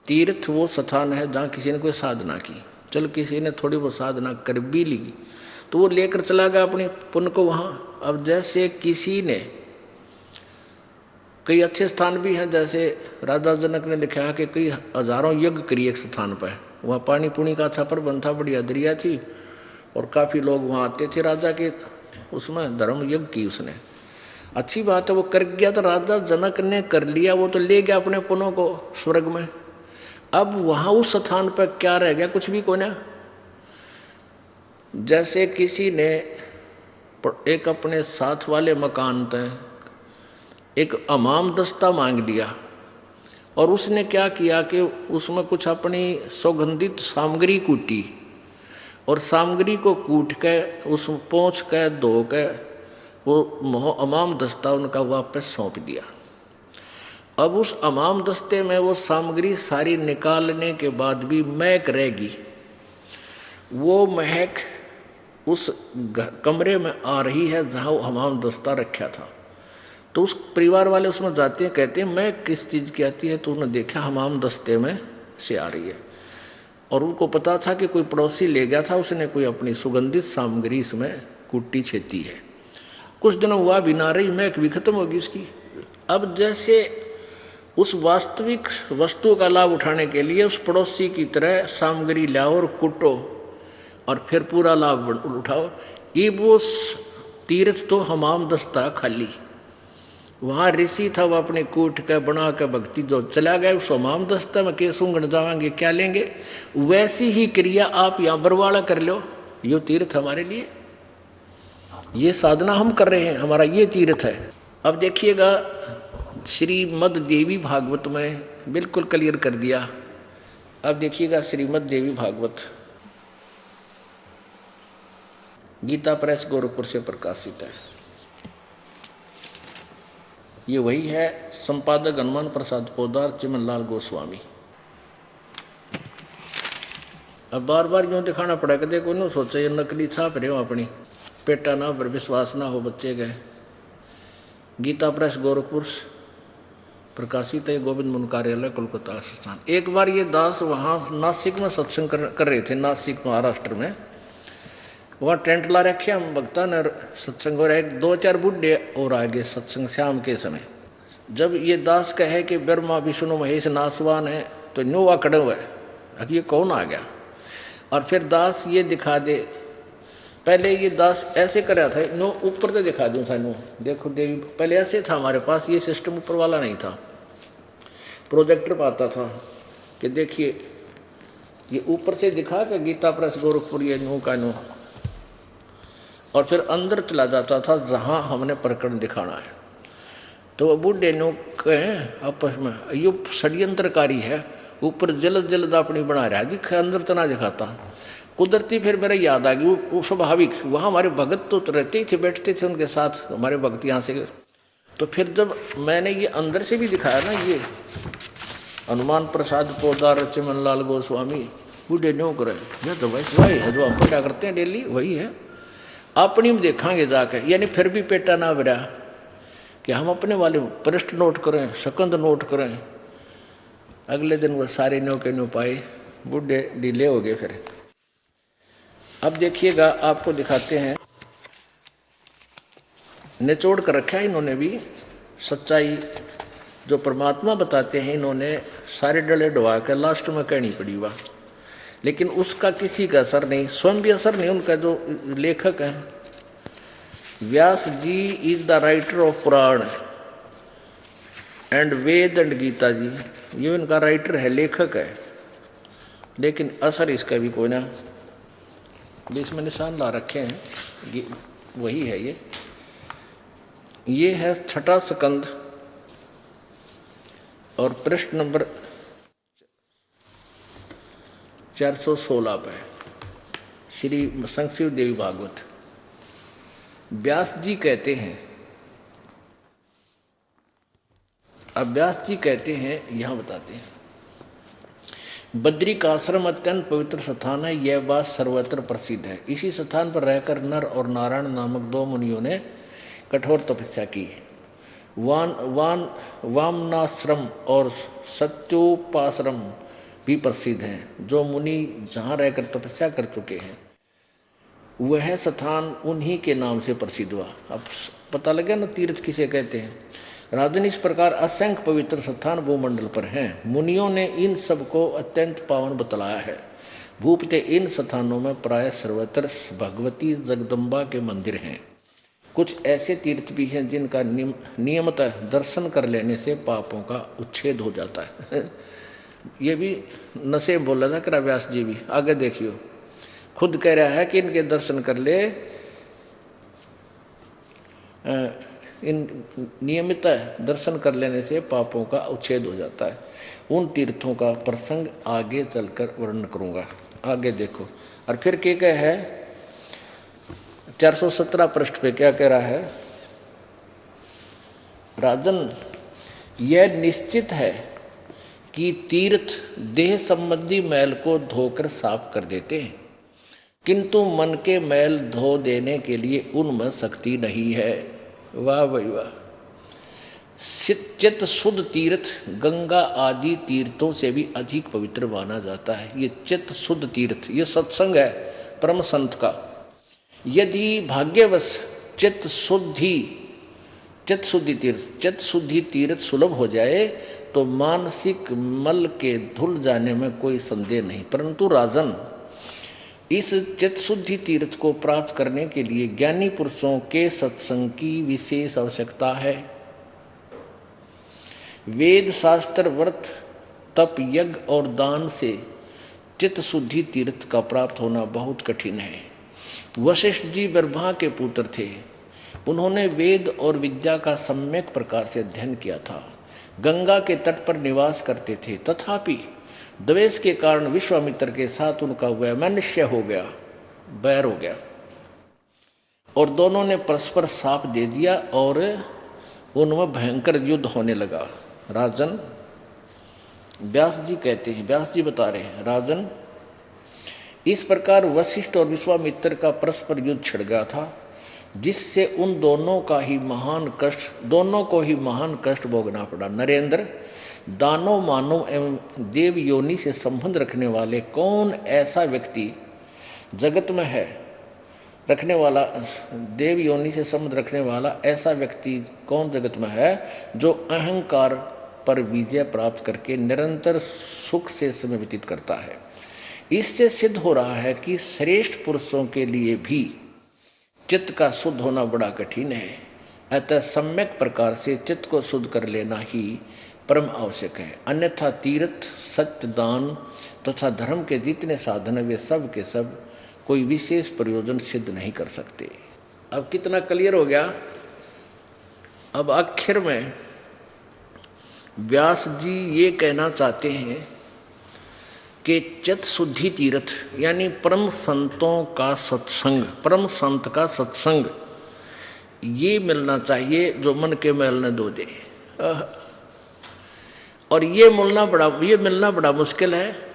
तीर्थ वो स्थान है जहाँ किसी ने कोई साधना की, चल किसी ने थोड़ी बहुत साधना कर भी ली तो वो लेकर चला गया अपने पुण्य को वहाँ। अब जैसे किसी ने कई अच्छे स्थान भी हैं, जैसे राजा जनक ने लिखा है कि कई हजारों यज्ञ करी एक स्थान पर, वहाँ पानी पुणी का अच्छा प्रबंध था, बढ़िया दरिया थी और काफ़ी लोग वहाँ आते थे राजा के, उसमें धर्म यज्ञ की उसने, अच्छी बात है वो कर गया। तो राजा जनक ने कर लिया, वो तो ले गया अपने पुनों को स्वर्ग में। अब वहाँ उस स्थान पर क्या रह गया, कुछ भी कोई ना। जैसे किसी ने एक अपने साथ वाले मकान तय एक हमाम दस्ता मांग लिया और उसने क्या किया कि उसमें कुछ अपनी सुगंधित सामग्री कूटी और सामग्री को कूट के उस पोंछ के धो के वो हमाम दस्ता उनका वापस सौंप दिया। अब उस हमाम दस्ते में वो सामग्री सारी निकालने के बाद भी महक रहेगी, वो महक उस कमरे में आ रही है जहाँ वो हमाम दस्ता रखा था। तो उस परिवार वाले उसमें जाते हैं, कहते हैं मैं किस चीज़ की आती है, तो उन्होंने देखा हमाम दस्ते में से आ रही है और उनको पता था कि कोई पड़ोसी ले गया था, उसने कोई अपनी सुगंधित सामग्री इसमें कुट्टी छेती है। कुछ दिनों हुआ बिना रही महक भी खत्म होगी उसकी। अब जैसे उस वास्तविक वस्तु का लाभ उठाने के लिए उस पड़ोसी की तरह सामग्री लाओ और कुटो और फिर पूरा लाभ उठाओ, ये वो तीर्थ तो हमाम दस्ता खाली, वहाँ ऋषि था वो अपने कूट के बना के भक्ति जो चला गया उस हमाम दस्ता में के सूंघण जावांगे क्या लेंगे। वैसी ही क्रिया आप यहाँ बरवाड़ा कर लो, ये तीर्थ हमारे लिए, ये साधना हम कर रहे हैं, हमारा ये तीर्थ है। अब देखिएगा श्रीमद् देवी भागवत में बिल्कुल क्लियर कर दिया। अब देखिएगा श्रीमद् देवी भागवत गीता प्रेस गोरखपुर से प्रकाशित है। ये वही है, संपादक हनुमान प्रसाद पोदार, चिमनलाल गोस्वामी। अब बार बार यूँ दिखाना पड़ा कि देखो न सोचे ये नकली छाप रहे हो अपनी, पेटा ना पर विश्वास ना हो बच्चे गए। गीता प्रेस गोरखपुर प्रकाशित है, गोविंद मुनि कार्यालय कोलकाता स्थान। एक बार ये दास वहाँ नासिक में सत्संग कर रहे थे, नासिक महाराष्ट्र में, वहाँ टेंट ला रखे हम भक्ता ने सत्संग हो रहा है, 2-4 बुढ़े और आगे सत्संग शाम के समय। जब ये दास कहे कि ब्रह्मा विष्णु महेश नासवान है तो न्यू वा खड़े हुए, अब ये कौन आ गया। और फिर दास ये दिखा दे, पहले ये दास ऐसे कर रहा था, नो ऊपर से दिखा दूँ था, नो देखो देवी, पहले ऐसे था हमारे पास, ये सिस्टम ऊपर वाला नहीं था, प्रोजेक्टर पर आता था कि देखिए ये ऊपर से दिखा के गीता प्रेस गोरखपुर ये नो का नो, और फिर अंदर चला जाता था जहाँ हमने प्रकरण दिखाना है। तो बूढ़े नो कहें आपस में ये षड्यंत्रकारी है, ऊपर जल्द जल्द अपनी बना रहा है, दिखा अंदर तना दिखाता। कुदरती फिर मेरे याद आ गई, वो स्वाभाविक, वहाँ हमारे भगत तो रहते ही थे, बैठते थे उनके साथ हमारे भक्त यहाँ से। तो फिर जब मैंने ये अंदर से भी दिखाया ना, ये हनुमान प्रसाद पोदार चिमनलाल गोस्वामी, बूढ़े न्यों करे, मैं तो वही है जो हम क्या करते हैं डेली, वही है अपनी में देखांगे जाकर। यानी फिर भी पेटा ना बरा कि हम अपने वाले पृष्ठ नोट करें, सकंद नोट करें। अगले दिन वो सारे न्यों के न्यों पाए, बूढ़े ढीले हो गए। फिर अब देखिएगा आपको दिखाते हैं, निचोड़ कर रखा है इन्होंने भी सच्चाई जो परमात्मा बताते हैं, इन्होंने सारे डले डुबा कर लास्ट में कहनी पड़ी वाह, लेकिन उसका किसी का असर नहीं, स्वयं भी असर नहीं उनका। जो लेखक हैं Vyas ji is the writer of Purana and Veda and Gita ji, ये इनका राइटर है, लेखक है, लेकिन असर इसका भी कोई ना। इसमें निशान ला रखे हैं, ये वही है, ये है 6ठा स्कंद और पृष्ठ नंबर 416 पे श्री संक्षिप्त देवी भागवत। व्यास जी कहते हैं, अब व्यास जी कहते हैं, यहाँ बताते हैं, बद्री का आश्रम अत्यंत पवित्र स्थान है, यह बात सर्वत्र प्रसिद्ध है। इसी स्थान पर रहकर नर और नारायण नामक 2 मुनियों ने कठोर तपस्या की। वामनाश्रम और सत्योपाश्रम भी प्रसिद्ध हैं। जो मुनि जहाँ रहकर तपस्या कर चुके हैं वह स्थान उन्हीं के नाम से प्रसिद्ध हुआ। अब पता लगा ना तीर्थ किसे कहते हैं। राजन, इस प्रकार असंख्य पवित्र स्थान भूमंडल पर हैं। मुनियों ने इन सब को अत्यंत पावन बतलाया है। भूपते इन स्थानों में प्राय सर्वत्र भगवती जगदम्बा के मंदिर हैं। कुछ ऐसे तीर्थ भी हैं जिनका नियमतः दर्शन कर लेने से पापों का उच्छेद हो जाता है। ये भी नशे में बोल रहा था कि व्यास जी भी। आगे देखियो, खुद कह रहा है कि इनके दर्शन कर ले, इन नियमित दर्शन कर लेने से पापों का उच्छेद हो जाता है। उन तीर्थों का प्रसंग आगे चलकर वर्णन करूंगा। आगे देखो, और फिर क्या है 417 पृष्ठ पे क्या कह रहा है। राजन, यह निश्चित है कि तीर्थ देह संबंधी मैल को धोकर साफ कर देते हैं, किंतु मन के मैल धो देने के लिए उनमें शक्ति नहीं है। वाह भाई वाह। चित्त शुद्ध तीर्थ गंगा आदि तीर्थों से भी अधिक पवित्र माना जाता है। ये चित्त शुद्ध तीर्थ, ये सत्संग है परम संत का। यदि भाग्यवश चित्त शुद्धि तीर्थ सुलभ हो जाए तो मानसिक मल के धुल जाने में कोई संदेह नहीं। परंतु राजन, इस चित्त शुद्धि तीर्थ को प्राप्त करने के लिए ज्ञानी पुरुषों के सत्संग की विशेष आवश्यकता है। वेद शास्त्र व्रत तप यज्ञ और दान से चित्त शुद्धि तीर्थ का प्राप्त होना बहुत कठिन है। वशिष्ठ जी ब्रह्मा के पुत्र थे। उन्होंने वेद और विद्या का सम्यक प्रकार से अध्ययन किया था। गंगा के तट पर निवास करते थे, तथापि द्वेष के कारण विश्वामित्र के साथ उनका वैमनस्य हो गया, बैर हो गया, और दोनों ने परस्पर साप दे दिया और उनमें भयंकर युद्ध होने लगा। राजन, व्यास जी कहते हैं, व्यास जी बता रहे हैं, राजन, इस प्रकार वशिष्ठ और विश्वामित्र का परस्पर युद्ध छिड़ गया था, जिससे उन दोनों को ही महान कष्ट भोगना पड़ा। नरेंद्र, दानव मानव एवं देव योनि से संबंध रखने वाले कौन ऐसा व्यक्ति जगत में है, रखने वाला देव योनि से संबंध रखने वाला ऐसा व्यक्ति कौन जगत में है जो अहंकार पर विजय प्राप्त करके निरंतर सुख से समय व्यतीत करता है। इससे सिद्ध हो रहा है कि श्रेष्ठ पुरुषों के लिए भी चित्त का शुद्ध होना बड़ा कठिन है। अतः सम्यक प्रकार से चित्त को शुद्ध कर लेना ही परम आवश्यक है। अन्यथा तीर्थ, सत्य, दान तथा धर्म के जितने साधन वे सब के सब कोई विशेष प्रयोजन सिद्ध नहीं कर सकते। अब कितना क्लियर हो गया। अब आखिर में व्यास जी ये कहना चाहते हैं कि चित्त शुद्धि तीर्थ यानी परम संतों का सत्संग, परम संत का सत्संग ये मिलना चाहिए जो मन के मैल न धो दे। और ये मिलना बड़ा मुश्किल है।